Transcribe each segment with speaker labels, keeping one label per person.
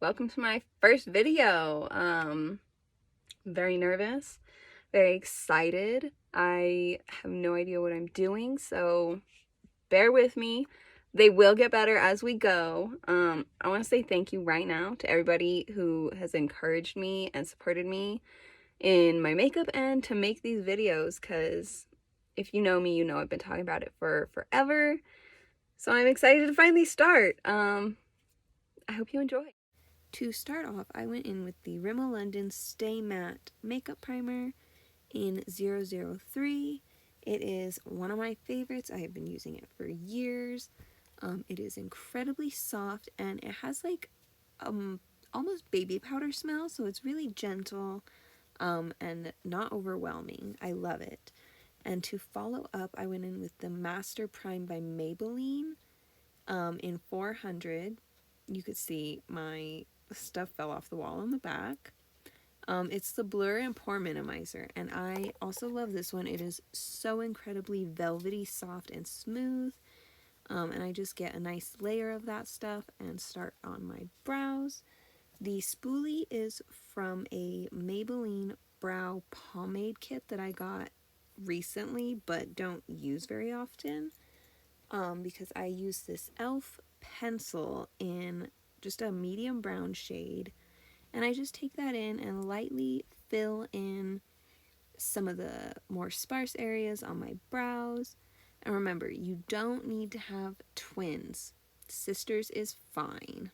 Speaker 1: Welcome to my first video. Very nervous, very excited. I have no idea what I'm doing, so bear with me. They will get better as we go. I want to say thank you right now to everybody who has encouraged me and supported me in my makeup and to make these videos, because if you know me, you know I've been talking about it for forever. So I'm excited to finally start. I hope you enjoy. To start off, I went in with the Rimmel London Stay Matte Makeup Primer in 003. It is one of my favorites. I have been using it for years. It is incredibly soft and it has like almost baby powder smell, so it's really gentle and not overwhelming. I love it. And to follow up, I went in with the Master Prime by Maybelline in 400. You could see my stuff fell off the wall on the back. It's the Blur and Pore Minimizer, and I also love this one. It is so incredibly velvety, soft, and smooth. And I just get a nice layer of that stuff and start on my brows. The spoolie is from a Maybelline brow pomade kit that I got recently but don't use very often, because I use this e.l.f. pencil in just a medium brown shade, and I just take that in and lightly fill in some of the more sparse areas on my brows. And remember, you don't need to have twins. Sisters is fine.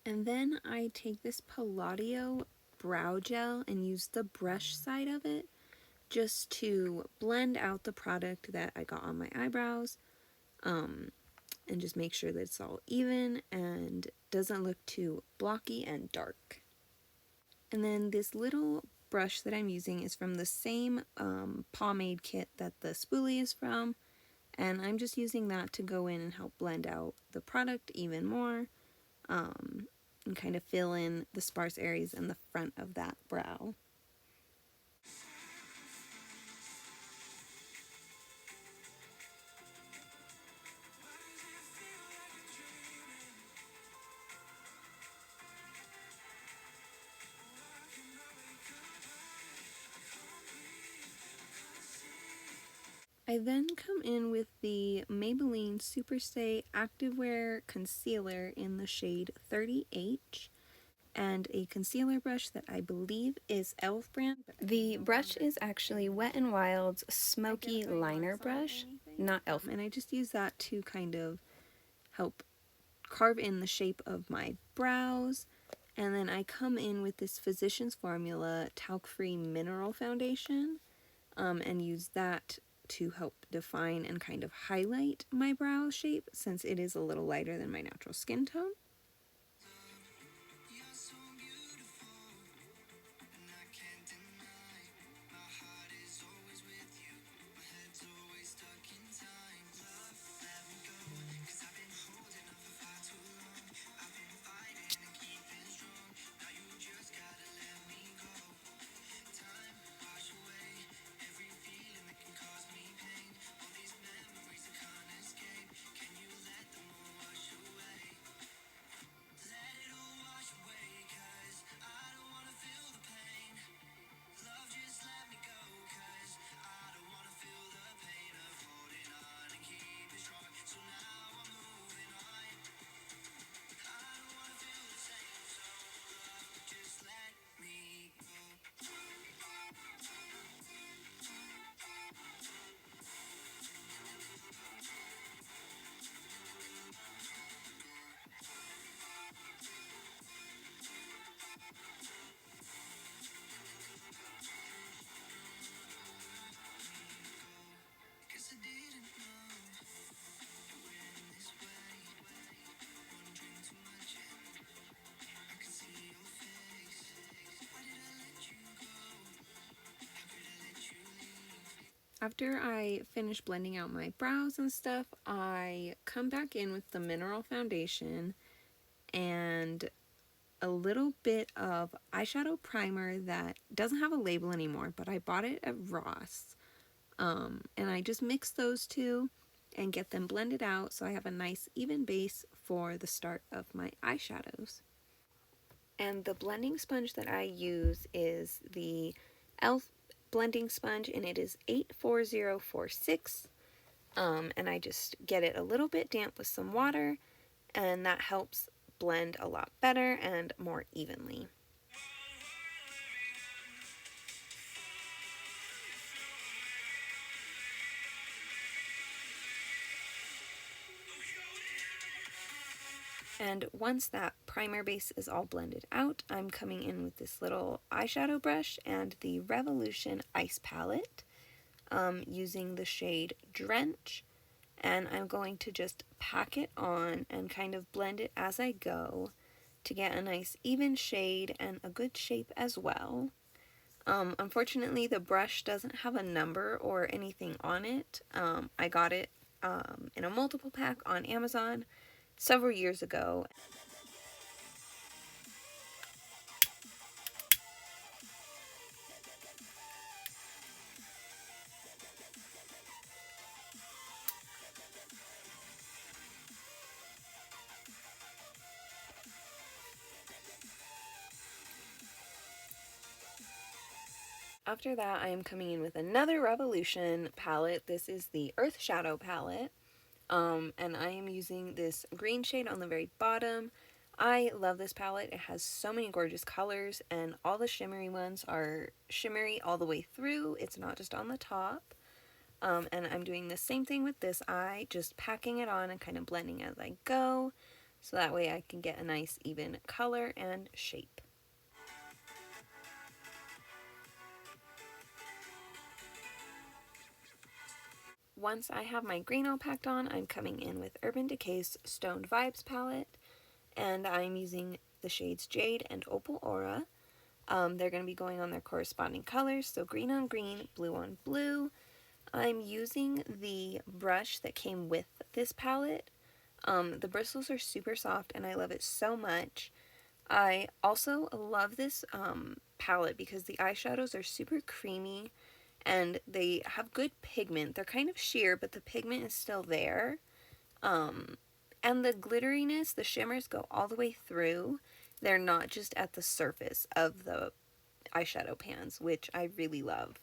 Speaker 1: And then I take this Palladio brow gel and use the brush side of it just to blend out the product that I got on my eyebrows, and just make sure that it's all even and doesn't look too blocky and dark. And then this little brush that I'm using is from the same pomade kit that the spoolie is from, and I'm just using that to go in and help blend out the product even more, and kind of fill in the sparse areas in the front of that brow. I then come in with the Maybelline Superstay Activewear Concealer in the shade 30H, and a concealer brush that I believe is e.l.f. brand. The brush is actually Wet n Wild's Smoky Liner Brush, not e.l.f. And I just use that to kind of help carve in the shape of my brows. And then I come in with this Physicians Formula Talc-Free Mineral Foundation, and use that to help define and kind of highlight my brow shape, since it is a little lighter than my natural skin tone. After I finish blending out my brows and stuff, I come back in with the mineral foundation and a little bit of eyeshadow primer that doesn't have a label anymore, but I bought it at Ross. And I just mix those two and get them blended out so I have a nice even base for the start of my eyeshadows. And the blending sponge that I use is the e.l.f. blending sponge, and it is 84046. And I just get it a little bit damp with some water, and that helps blend a lot better and more evenly. And once that primer base is all blended out, I'm coming in with this little eyeshadow brush and the Revolution Ice Palette, using the shade Drench, and I'm going to just pack it on and kind of blend it as I go to get a nice even shade and a good shape as well. Unfortunately, the brush doesn't have a number or anything on it. I got it in a multiple pack on Amazon several years ago. After that, I am coming in with another Revolution palette. This is the Earth Shadow palette, and I am using this green shade on the very bottom. I love this palette. It has so many gorgeous colors, and all the shimmery ones are shimmery all the way through. It's not just on the top. And I'm doing the same thing with this eye, just packing it on and kind of blending as I go, so that way I can get a nice even color and shape. Once I have my green all packed on, I'm coming in with Urban Decay's Stoned Vibes palette, and I'm using the shades Jade and Opal Aura. They're going to be going on their corresponding colors, so green on green, blue on blue. I'm using the brush that came with this palette. The bristles are super soft and I love it so much. I also love this palette because the eyeshadows are super creamy and they have good pigment. They're kind of sheer, but the pigment is still there. And the glitteriness, the shimmers go all the way through. They're not just at the surface of the eyeshadow pans, which I really love.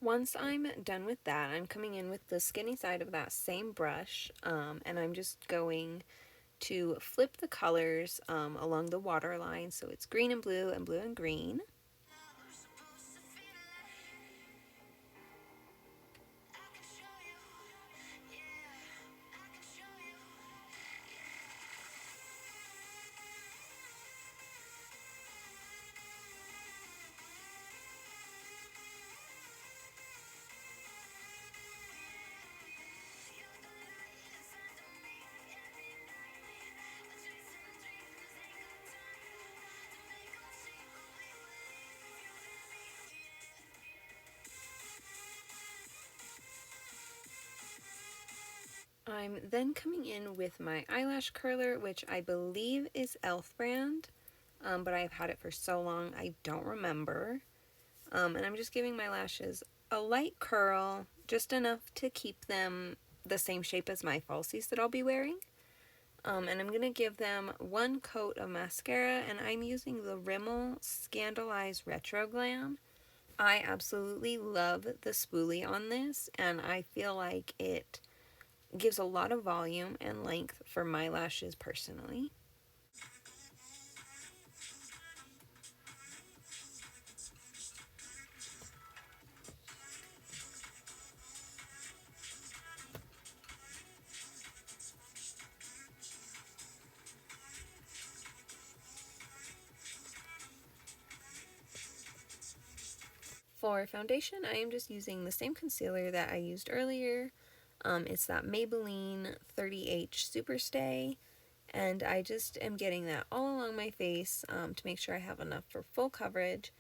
Speaker 1: Once I'm done with that, I'm coming in with the skinny side of that same brush, and I'm just going to flip the colors along the waterline, so it's green and blue and green. I'm then coming in with my eyelash curler, which I believe is e.l.f. brand, but I've had it for so long I don't remember. And I'm just giving my lashes a light curl, just enough to keep them the same shape as my falsies that I'll be wearing. And I'm going to give them one coat of mascara, and I'm using the Rimmel Scandalized Retro Glam. I absolutely love the spoolie on this, and I feel like it gives a lot of volume and length for my lashes personally. For foundation, I am just using the same concealer that I used earlier. It's that Maybelline 30H Superstay, And I just am getting that all along my face to make sure I have enough for full coverage.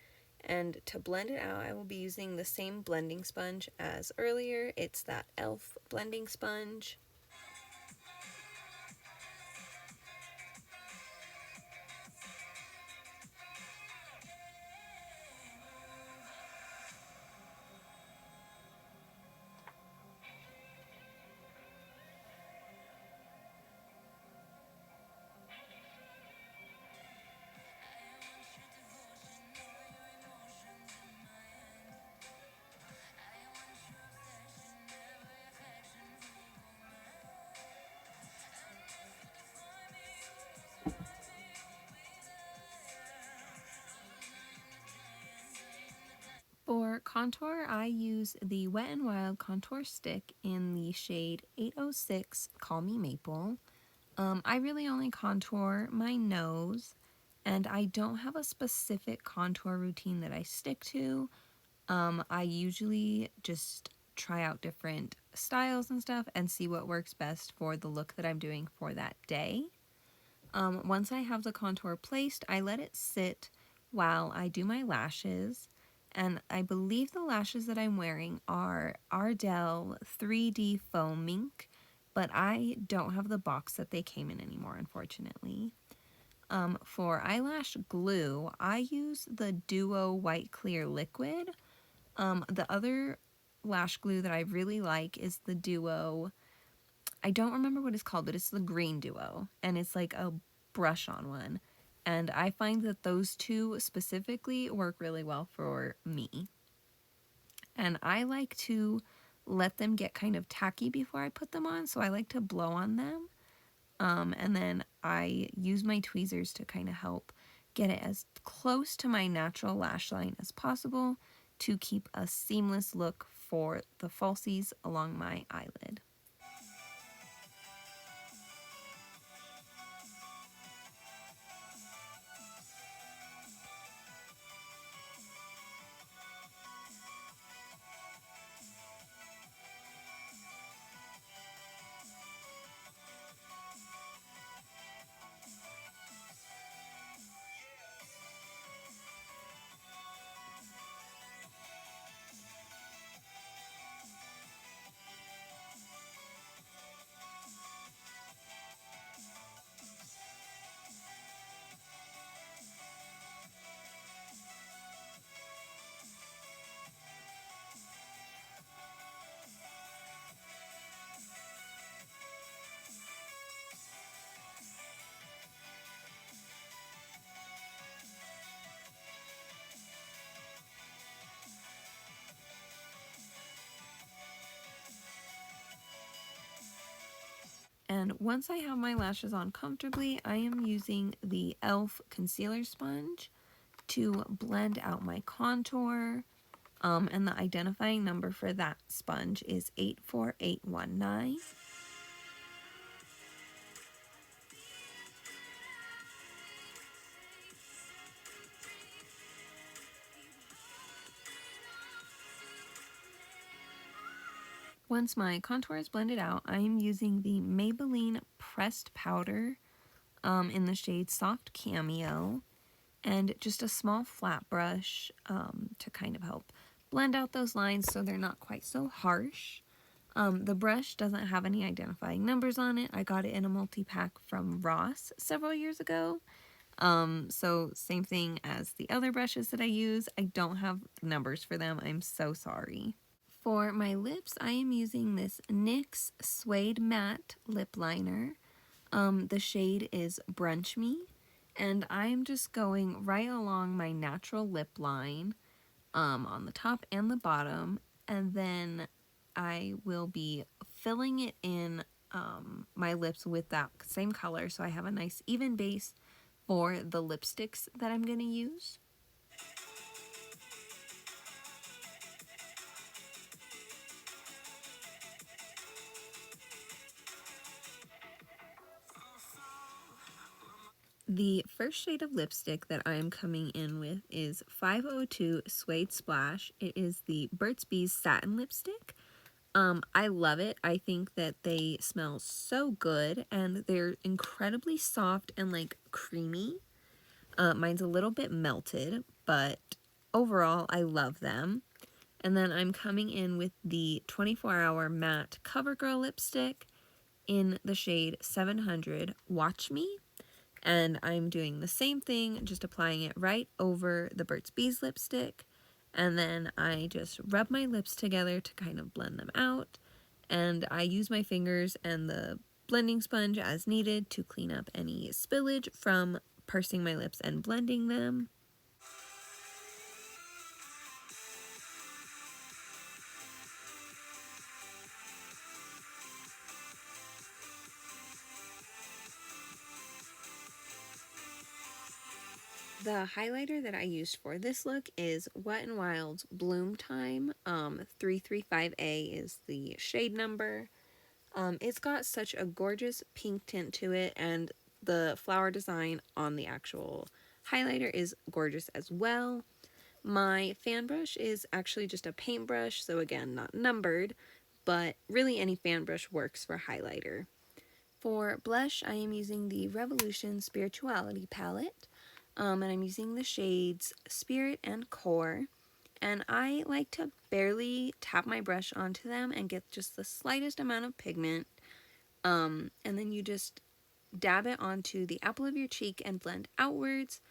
Speaker 1: And to blend it out, I will be using the same blending sponge as earlier. It's that e.l.f. blending sponge. For contour, I use the Wet n Wild contour stick in the shade 806 Call Me Maple. I really only contour my nose, and I don't have a specific contour routine that I stick to. I usually just try out different styles and stuff and see what works best for the look that I'm doing for that day. Once I have the contour placed, I let it sit while I do my lashes. And I believe the lashes that I'm wearing are Ardell 3D Foam Mink, but I don't have the box that they came in anymore, unfortunately. For eyelash glue, I use the Duo White Clear Liquid. The other lash glue that I really like is the Duo, I don't remember what it's called, but it's the Green Duo, and it's like a brush-on one. And I find that those two specifically work really well for me. And I like to let them get kind of tacky before I put them on, so I like to blow on them. And then I use my tweezers to kind of help get it as close to my natural lash line as possible to keep a seamless look for the falsies along my eyelid. And once I have my lashes on comfortably, I am using the e.l.f. concealer sponge to blend out my contour. And the identifying number for that sponge is 84819. Once my contour is blended out, I am using the Maybelline pressed powder in the shade Soft Cameo, and just a small flat brush to kind of help blend out those lines so they're not quite so harsh. The brush doesn't have any identifying numbers on it. I got it in a multi-pack from Ross several years ago. So same thing as the other brushes that I use. I don't have numbers for them. I'm so sorry. For my lips, I am using this NYX Suede Matte Lip Liner. The shade is Brunch Me, and I'm just going right along my natural lip line on the top and the bottom, and then I will be filling it in my lips with that same color so I have a nice even base for the lipsticks that I'm going to use. The first shade of lipstick that I am coming in with is 502 Suede Splash. It is the Burt's Bees Satin Lipstick.
Speaker 2: I love it. I think that they smell so good and they're incredibly soft and like creamy. Mine's a little bit melted, but overall I love them. And then I'm coming in with the 24-hour matte CoverGirl lipstick in the shade 700 Watch Me. And I'm doing the same thing, just applying it right over the Burt's Bees lipstick. And then I just rub my lips together to kind of blend them out. And I use my fingers and the blending sponge as needed to clean up any spillage from pursing my lips and blending them. The highlighter that I used for this look is Wet n Wild's Bloom Time. 335A is the shade number. It's got such a gorgeous pink tint to it, and the flower design on the actual highlighter is gorgeous as well. My fan brush is actually just a paintbrush, so again, not numbered, but really any fan brush works for highlighter. For blush, I am using the Revolution Spirituality palette, and I'm using the shades Spirit and Core. And I like to barely tap my brush onto them and get just the slightest amount of pigment. And then you just dab it onto the apple of your cheek and blend outwards.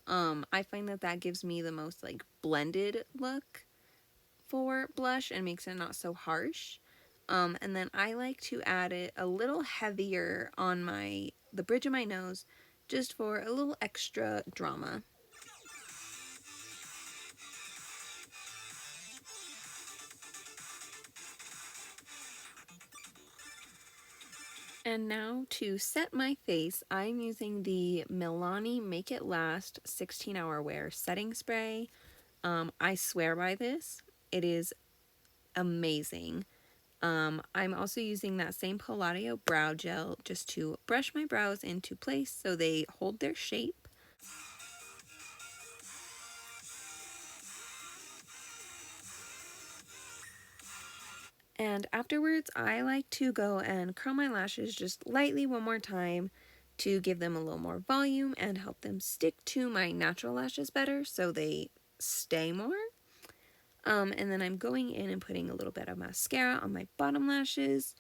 Speaker 2: I find that that gives me the most like blended look for blush and makes it not so harsh. And then I like to add it a little heavier on the bridge of my nose just for a little extra drama. And now to set my face, I'm using the Milani Make It Last 16-Hour Wear Setting Spray. I swear by this. It is amazing. I'm also using that same Palladio brow gel just to brush my brows into place so they hold their shape. And afterwards, I like to go and curl my lashes just lightly one more time to give them a little more volume and help them stick to my natural lashes better so they stay more. And then I'm going in and putting a little bit of mascara on my bottom lashes.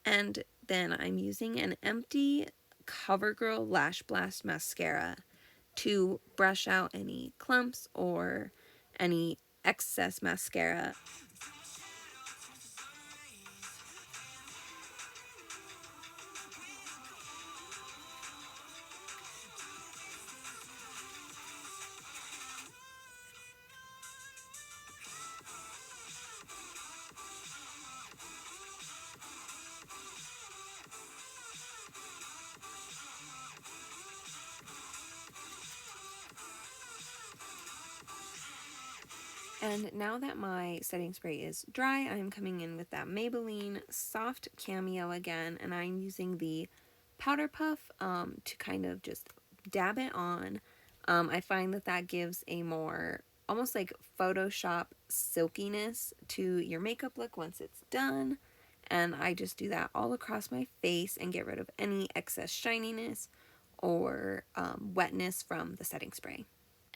Speaker 2: And then I'm using an empty CoverGirl Lash Blast mascara to brush out any clumps or any excess mascara. And now that my setting spray is dry, I'm coming in with that Maybelline Soft Cameo again, and I'm using the Powder Puff to kind of just dab it on. I find that that gives a more almost like Photoshop silkiness to your makeup look once it's done. And I just do that all across my face and get rid of any excess shininess or wetness from the setting spray.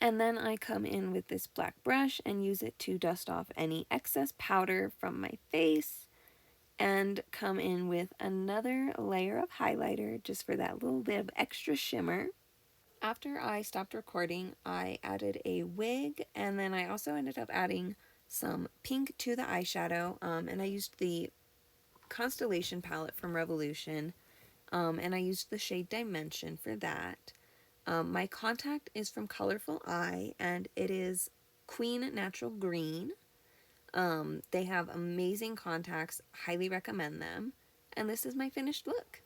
Speaker 2: And then I come in with this black brush and use it to dust off any excess powder from my face, and come in with another layer of highlighter just for that little bit of extra shimmer. After I stopped recording, I added a wig, and then I also ended up adding some pink to the eyeshadow, and I used the Constellation palette from Revolution, and I used the shade Dimension for that. My contact is from Colorful Eye, and it is Queen Natural Green. They have amazing contacts, highly recommend them. And this is my finished look.